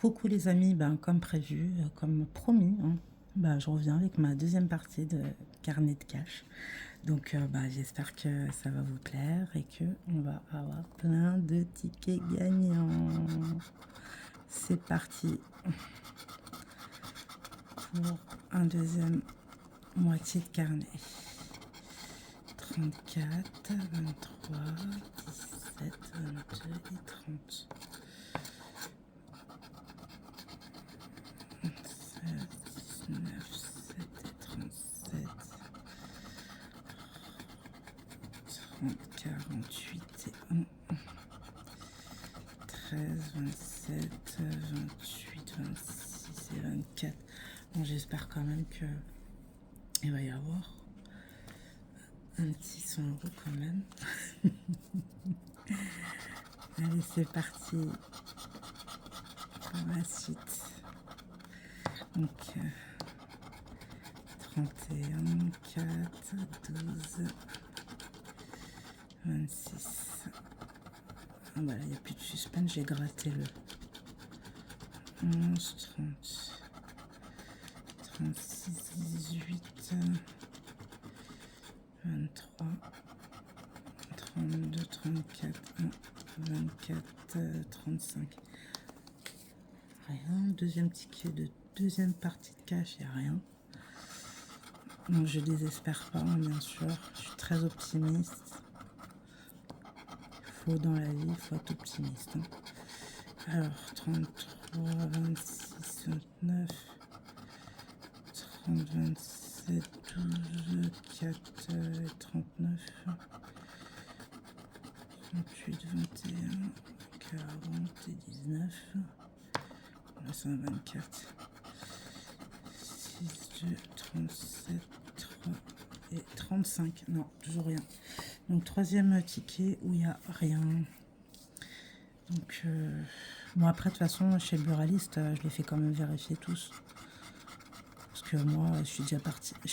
Coucou les amis, ben, comme prévu, comme promis, hein, ben, je reviens avec ma deuxième partie de carnet de cash. Donc ben, j'espère que ça va vous plaire et que on va avoir plein de tickets gagnants. C'est parti pour un deuxième moitié de carnet. 34, 23, 17, 22 et 30. 16, 19, 7 et 37, 30, 48 et 1, 13, 27, 28, 26 et 24. Bon, j'espère quand même que il va y avoir un petit 100 € quand même. Allez, c'est parti pour la suite. Donc, 31, 4, 12, 26. Ah bah là, il n'y a plus de suspense, j'ai gratté le 11, 30, 36, 18, 23, 32, 34, 24, 35. Rien. Deuxième ticket de deuxième partie de cash, il n'y a rien. Donc je désespère pas, hein, bien sûr. Je suis très optimiste. Il faut dans la vie, il faut être optimiste. Hein. Alors, 33, 26, 29, 30, 27, 12, 4 et 39, 38, 21, 40 et 19, 124, 6, 2, 37, 3 et 35. Non, toujours rien. Donc, troisième ticket où il n'y a rien. Donc, bon, après, de toute façon, chez le buraliste, je les fais quand même vérifier tous. Parce que moi, je suis déjà partie, je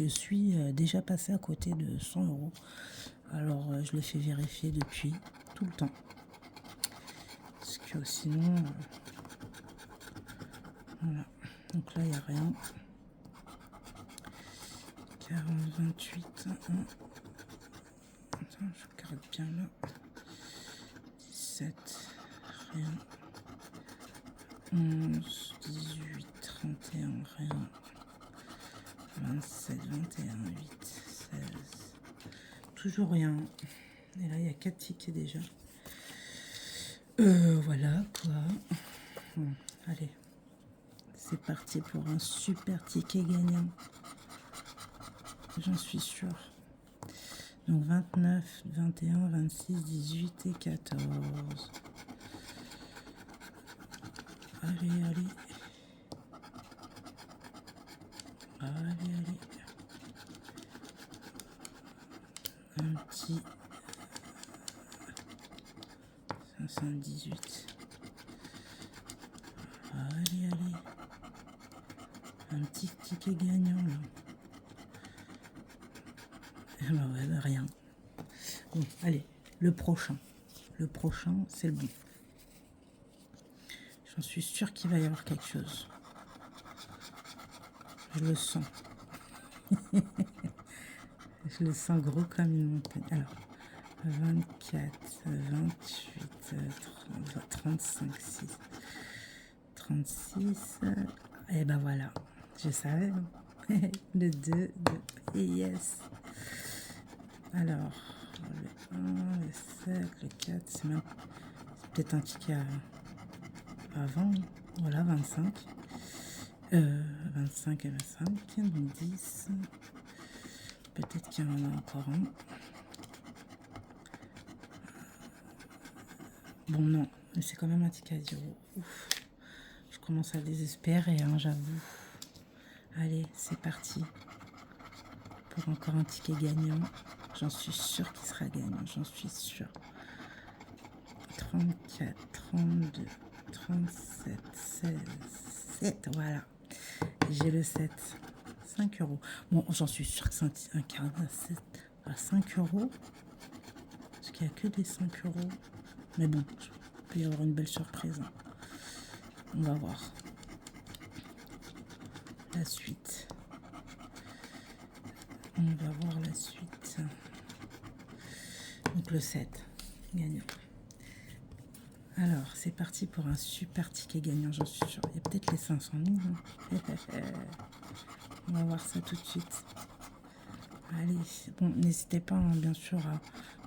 suis déjà passée à côté de 100 €. Alors, je les fais vérifier depuis tout le temps. Parce que sinon, voilà. Donc là, il n'y a rien. 40, 28, 1. Attends, je regarde bien là. 17, rien. 11, 18, 31, rien. 27, 21, 8, 16. Toujours rien. Et là, il y a 4 tickets déjà. Voilà quoi. Bon, allez. C'est parti pour un super ticket gagnant. J'en suis sûre. Donc 29, 21, 26, 18 et 14. Allez, allez. Allez, allez. Un petit 518. Allez, allez. Un petit ticket gagnant là. Ah bah ouais, bah rien. Bon, allez, le prochain. Le prochain, c'est le bon. J'en suis sûre qu'il va y avoir quelque chose. Je le sens. Je le sens gros comme une montagne. Alors, 24, 28, 30, 35, 6, 36. Et ben voilà, je savais. Hein. Le 2, et yes. Alors, le 1, le 7, le 4, c'est peut-être un ticket avant. Voilà, 25. 25 et 25, donc 10. Peut-être qu'il y en a encore un. Bon, non, mais c'est quand même un ticket à 0. Ouf. Je commence à désespérer, hein, j'avoue. Allez, c'est parti. Pour encore un ticket gagnant. J'en suis sûre qu'il sera gagnant, j'en suis sûre. 34, 32, 37, 16, 7, voilà. J'ai le 7. 5 €. Bon, j'en suis sûre que c'est un carnet à 5 €. Parce qu'il n'y a que des 5 €. Mais bon, il peut y avoir une belle surprise. On va voir la suite. On va voir la suite. Donc le 7, gagnant. Alors, c'est parti pour un super ticket gagnant, j'en suis sûre. Il y a peut-être les 500 000. Hein. On va voir ça tout de suite. Allez, bon, n'hésitez pas, hein, bien sûr, à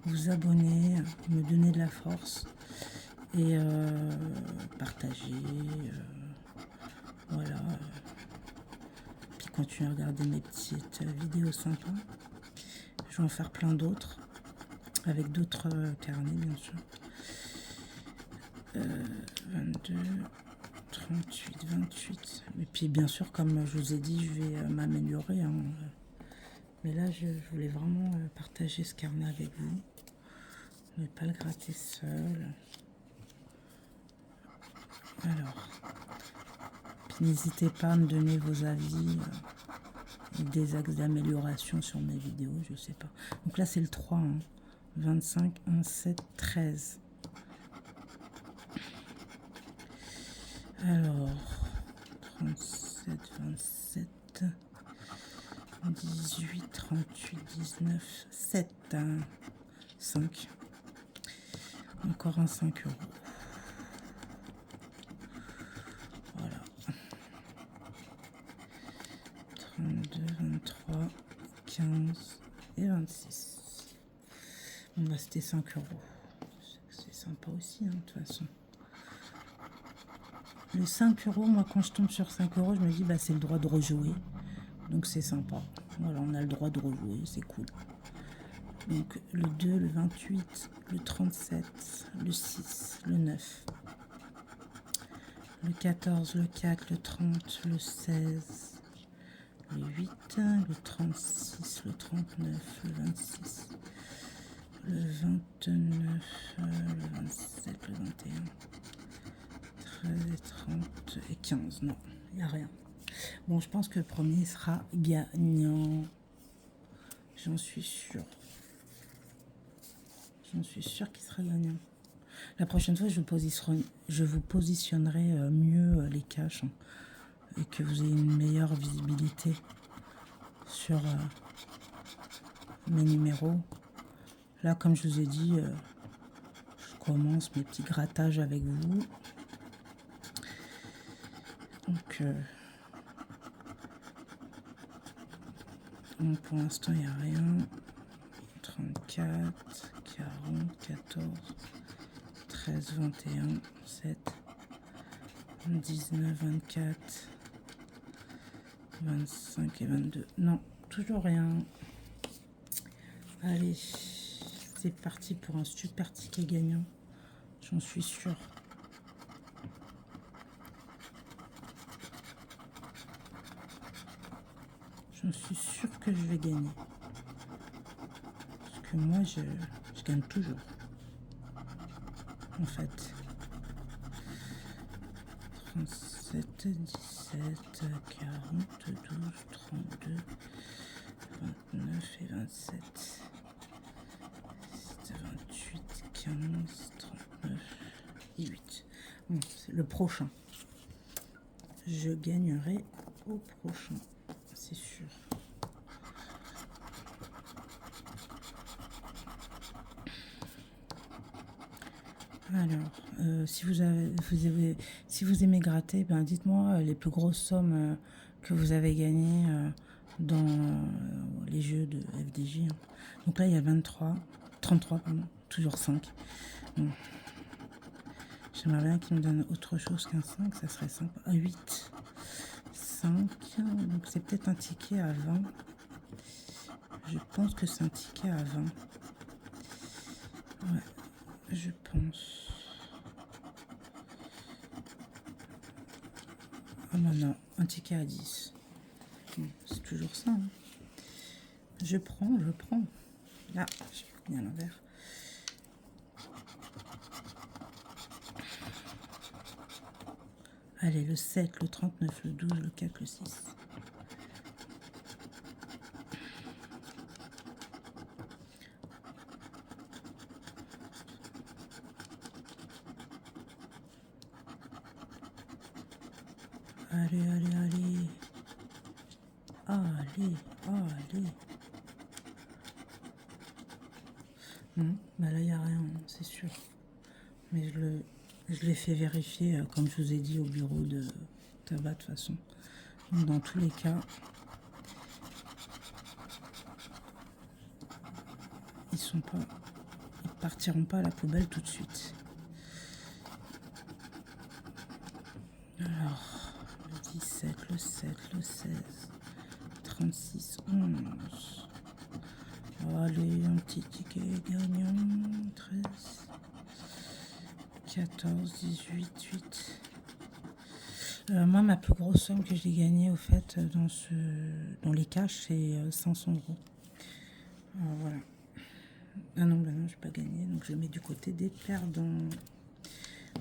vous abonner, à me donner de la force et partager. Voilà. Puis continuer à regarder mes petites vidéos sympas. Je vais en faire plein d'autres, avec d'autres carnets, bien sûr. 22, 38, 28. Et puis bien sûr, comme je vous ai dit, je vais m'améliorer. Hein. Mais là, je voulais vraiment partager ce carnet avec vous. Ne pas le gratter seul. Alors, n'hésitez pas à me donner vos avis et des axes d'amélioration sur mes vidéos, je sais pas. Donc là, c'est le 3. Hein. 25, 1, 7, 13. Alors, 37, 27, 18, 38, 19, 7, 5. Encore un 5 euros. Voilà. 32, 23, 15 et 26. On va c'était 5 euros. C'est sympa aussi, hein, de toute façon. Les 5 euros, moi quand je tombe sur 5 euros, je me dis bah c'est le droit de rejouer. Donc c'est sympa. Voilà, on a le droit de rejouer, c'est cool. Donc le 2, le 28, le 37, le 6, le 9, le 14, le 4, le 30, le 16, le 8, le 36, le 39, le 26, le 29, le 27, le 21. 13, 30 et 15. Non, il n'y a rien. Bon, je pense que le premier sera gagnant. J'en suis sûre. J'en suis sûre qu'il sera gagnant. La prochaine fois, je vous positionnerai mieux les caches hein, et que vous ayez une meilleure visibilité sur mes numéros. Là, comme je vous ai dit, je commence mes petits grattages avec vous. Donc, pour l'instant, il n'y a rien. 34, 40, 14, 13, 21, 7, 19, 24, 25 et 22. Non, toujours rien. Allez, c'est parti pour un super ticket gagnant. J'en suis sûre. J'en suis sûre que je vais gagner. Parce que moi, je gagne toujours. En fait. 37, 17, 40, 12, 32, 29 et 27. 28, 15, 39 et 8. Bon, c'est le prochain. Je gagnerai au prochain. C'est sûr. Alors, si vous aimez gratter, ben dites-moi les plus grosses sommes que vous avez gagnées dans les jeux de FDJ. Hein. Donc là, il y a 33, pardon, toujours 5. Bon. J'aimerais bien qu'il me donne autre chose qu'un 5, ça serait sympa. 8, 5, donc c'est peut-être un ticket à 20. Je pense que c'est un ticket à 20. Ouais, je pense. Ah non, non, un ticket à 10. C'est toujours ça. Hein. Je prends. Là, j'ai mis à l'envers. Allez, le 7, le 39, le 12, le 4, le 6. Allez, allez, allez. Allez, allez. Non, bah là, il n'y a rien, c'est sûr. Mais je l'ai fait vérifier, comme je vous ai dit, au bureau de tabac, de toute façon. Donc, dans tous les cas, ils partiront pas à la poubelle tout de suite. Alors, le 17, le 7, le 16, 36, 11. Allez, un petit ticket gagnant. 13, 14, 18, 8. Moi, ma plus grosse somme que j'ai gagnée, au fait, dans les cash, c'est 500 euros. Alors, voilà. Ah non, ben non, je n'ai pas gagné, donc je mets du côté des perdants.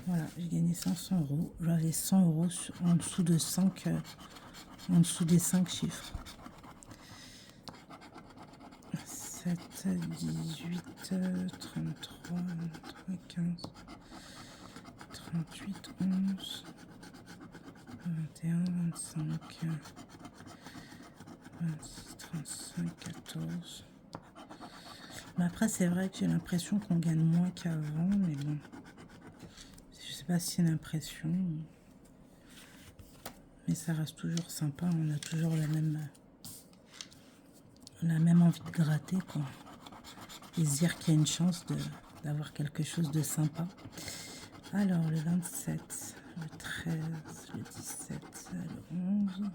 Voilà, j'ai gagné 500 euros. J'avais 100 euros en dessous de 5, en dessous des 5 chiffres. 7, 18, 33, 23, 15, 38, 11, 21, 25, 26, 35, 14. Mais après, c'est vrai que j'ai l'impression qu'on gagne moins qu'avant, mais bon. Je sais pas si c'est une impression, mais ça reste toujours sympa. On a toujours la même envie de gratter, quoi. Et se dire qu'il y a une chance d'avoir quelque chose de sympa. Alors, le 27, le 13, le 17, le 11,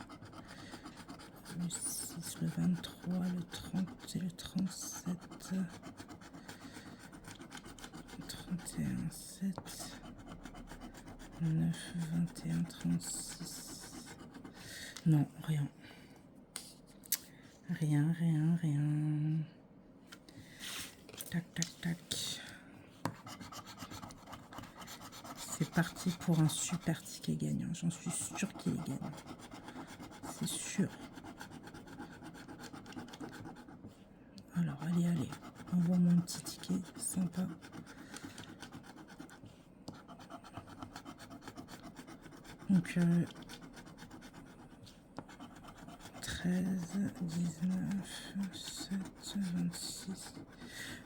le 6, le 23, le 30 et le 37, 31, 7, 9, 21, 36. Non, rien. Rien, rien, rien. Tac, tac, tac. C'est parti pour un super ticket gagnant. J'en suis sûre qu'il est gagnant. C'est sûr. Alors, allez, allez. Envoie-moi un petit ticket sympa. Donc, 13, 19, 7, 26.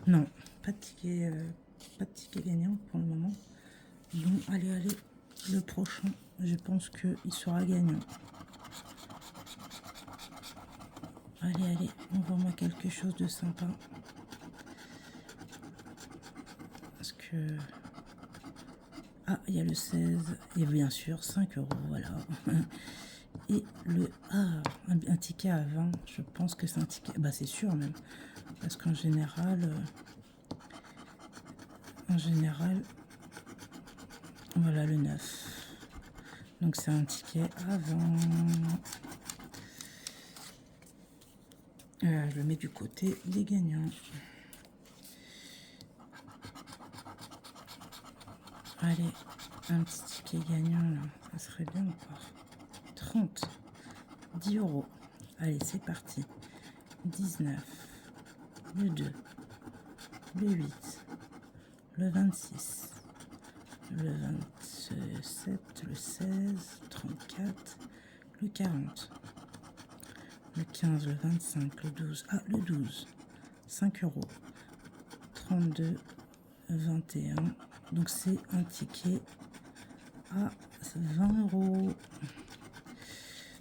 Non, pas de ticket gagnant pour le moment. Donc, allez, allez. Le prochain, je pense qu'il sera gagnant. Allez, allez, envoie-moi quelque chose de sympa. Parce que... Ah, il y a le 16. Et bien sûr, 5 euros, voilà. Et le... Ah, un ticket à 20. Je pense que c'est un ticket... Bah, c'est sûr même. Parce qu'en général... Voilà, le 9. Donc, c'est un ticket à 20. Je le mets du côté des gagnants. Allez, un petit ticket gagnant, là. Ça serait bien encore. 30. 10 euros. Allez, c'est parti. 19. Le 2. Le 8. Le 26. Le 27. Le 16. 34. Le 40. Le 15. Le 25. Le 12. Ah, le 12. 5 euros. 32. 21. Donc, c'est un ticket à 20 euros.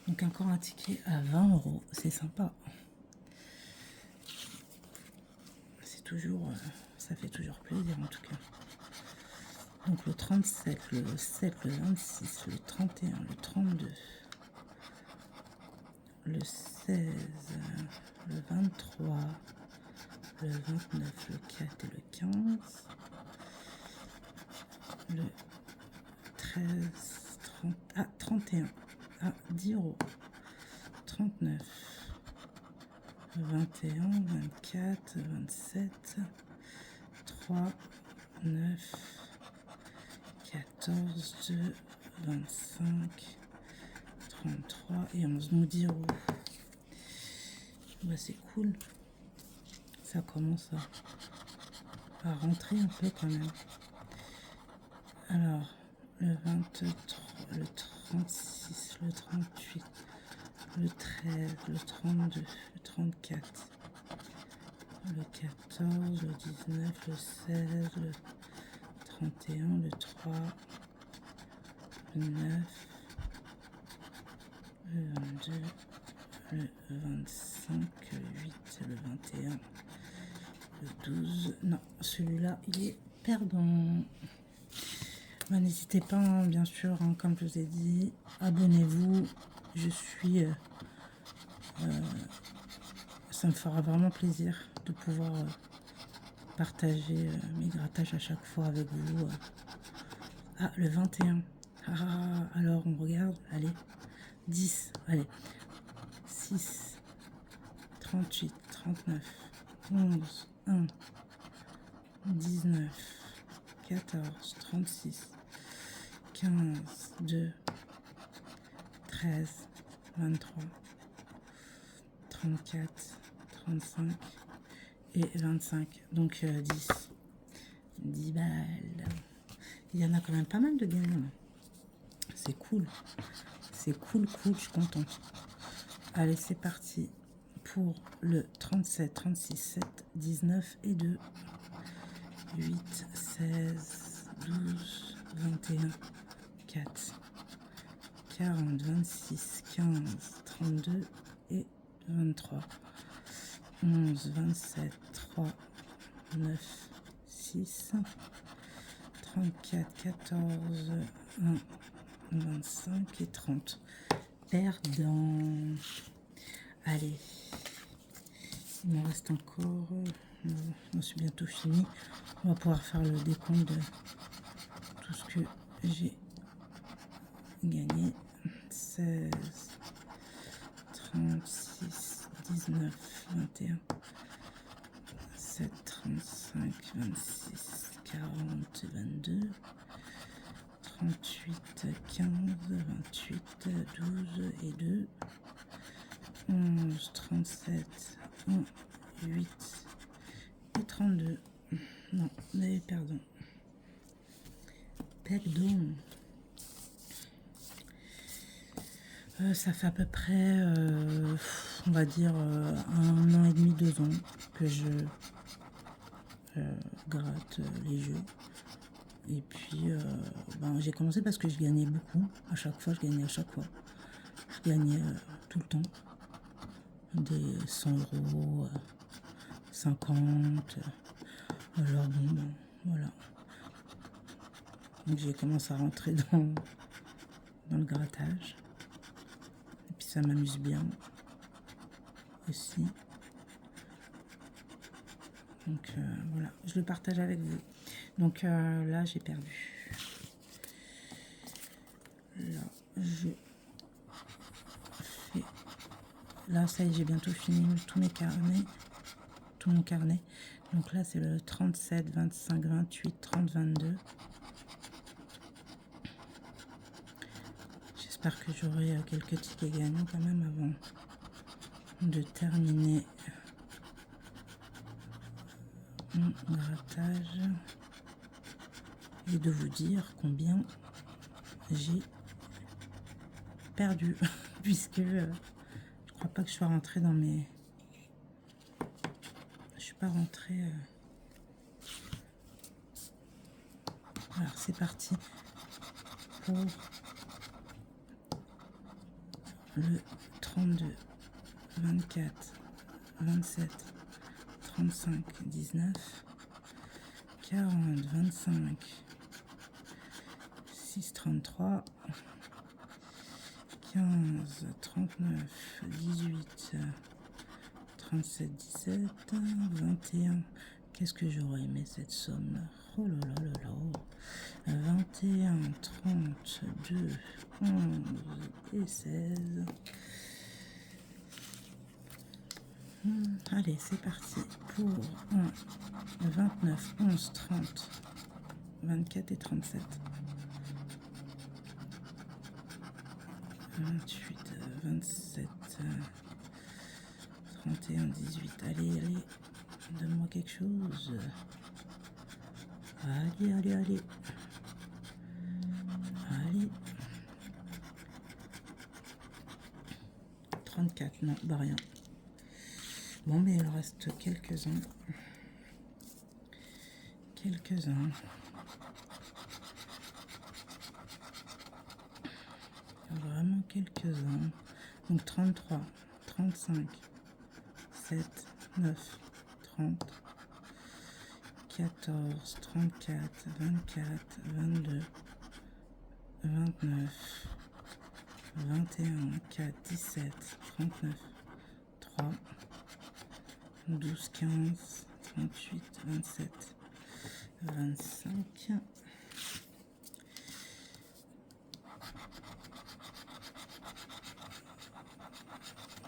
Donc, encore un ticket à 20 euros. C'est sympa. C'est toujours... ça fait toujours plaisir, en tout cas. Donc, le 37, le 7, le 26, le 31, le 32, le 16, le 23, le 29, le 4 et le 15, le 13, 30, ah, 31, ah, 10 euros, 39, 21, 24, 27, 3, 9, 14, 2, 25, 33 et 11, nous 10 euros. Bah, c'est cool. Ça commence à rentrer un peu quand même. Alors, le 23, le 36, le 32, le 34, le 14, le 19, le 16, le 31, le 3, le 9, le 22, le 25, le 8, le 21, le 12. Non, celui-là, il est perdant. Ben, n'hésitez pas, hein, bien sûr, hein, comme je vous ai dit, abonnez-vous. Je suis... ça me fera vraiment plaisir de pouvoir partager mes grattages à chaque fois avec vous. Ah, le 21. Ah, alors on regarde. Allez. 10. Allez. 6. 38. 39. 11. 1. 19. 14. 36. 15. 2. 13. 23. 34. 35. Et 25. Donc 10. 10 balles. Il y en a quand même pas mal de gagnants. C'est cool. C'est cool, cool, je suis contente. Allez, c'est parti pour le 37, 36, 7, 19 et 2. 8, 16, 12, 21, 4, 40, 26, 15, 32 et 23. 11, 27, 3, 9, 6, 34, 14, 1, 25 et 30. Perdant. Allez. Il m'en reste encore. Je suis bientôt fini. On va pouvoir faire le décompte de tout ce que j'ai gagné. 16, 36, 19, 21, 7, 35, 26, 40, 22, 38, 15, 28, 12 et 2, 11, 37, 1, 8 et 32. Non, mais pardon. Pardon. Ça fait à peu près, on va dire, 1 an et demi, 2 ans que je gratte les jeux. Et puis, ben, j'ai commencé parce que je gagnais beaucoup. À chaque fois, je gagnais à chaque fois. Je gagnais tout le temps. Des 100 euros, 50. Alors bon, ben, voilà. Donc j'ai commencé à rentrer dans le grattage. Et puis ça m'amuse bien aussi. Donc voilà, je le partage avec vous. Donc là, j'ai perdu. Là, je fais... Là, ça y est, j'ai bientôt fini tous mes carnets. Tout mon carnet. Donc là, c'est le 37, 25, 28, 30, 22. J'espère que j'aurai quelques tickets gagnants quand même avant de terminer mon grattage et de vous dire combien j'ai perdu puisque je crois pas que je sois rentrée dans mes... Je suis pas rentrée... Alors c'est parti pour le 32, 24, 27, 35, 19, 40, 25, 6, 33, 15, 39, 18, 37, 17, 21. Qu'est-ce que j'aurais aimé cette somme? Oh là là là là. 21, 32, 11 et 16. Allez, c'est parti pour 29, 11, 30, 24 et 37. 28, 27, 31, 18. Allez, allez, donne-moi quelque chose. Allez, allez, allez. Allez. 34, non, bah rien. Bon, mais il reste quelques-uns. Quelques-uns. Vraiment quelques-uns. Donc 33, 35, 7, 9, 30, 14, 34, 24, 22, 29, 21, 4, 17, 39, 3, 12, 15, 38, 27, 25.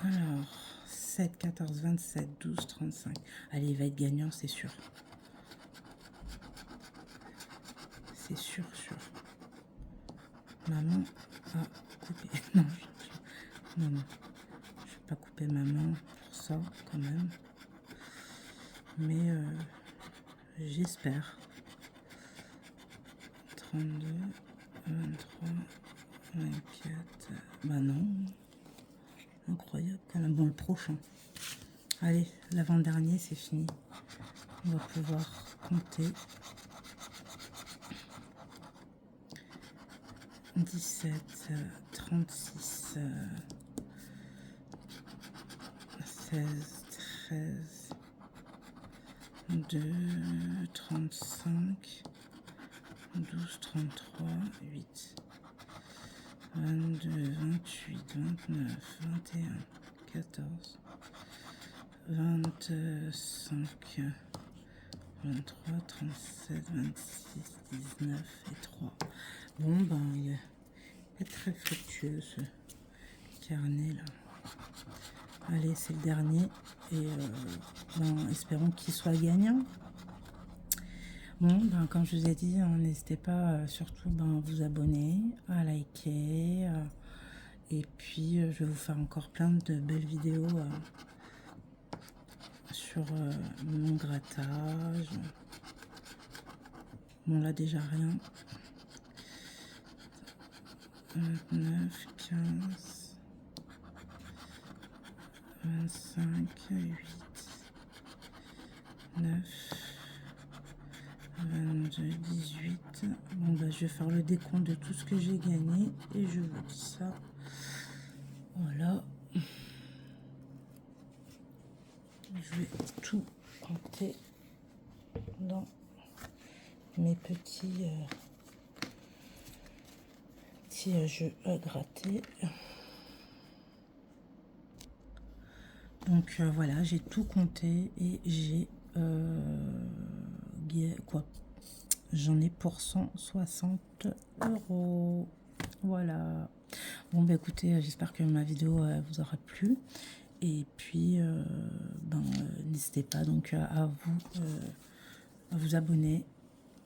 Alors, 7, 14, 27, 12, 35. Allez, il va être gagnant, c'est sûr. C'est sûr, sûr. Maman a coupé. Non, non, non. Je ne vais pas couper ma main pour ça, quand même. Mais j'espère. 32, 23, 24. Bah non. Incroyable quand même. Bon, le prochain. Allez, l'avant-dernier, c'est fini. On va pouvoir compter. 17, 36, 16, 13, 2, 35, 12, 33, 8, 22, 28, 29, 21, 14, 25, 23, 37, 26, 19 et 3. Bon, ben, il est très fructueux ce carnet là. Allez, c'est le dernier. Et ben, espérons qu'il soit gagnant. Bon, ben, comme je vous ai dit, n'hésitez pas surtout ben, à vous abonner, à liker. Et puis, je vais vous faire encore plein de belles vidéos sur mon grattage. Bon, là, déjà rien. 29, 15, 25, 8, 9, 22, 18. Bon, bah, je vais faire le décompte de tout ce que j'ai gagné et je vous dis ça. Voilà. Je vais tout compter dans mes petits jeux à gratter. Donc voilà, j'ai tout compté et j'ai quoi, j'en ai pour 160 €. Voilà. Bon bah écoutez, j'espère que ma vidéo vous aura plu. Et puis n'hésitez pas donc à vous abonner.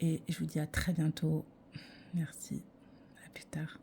Et je vous dis à très bientôt. Merci. À plus tard.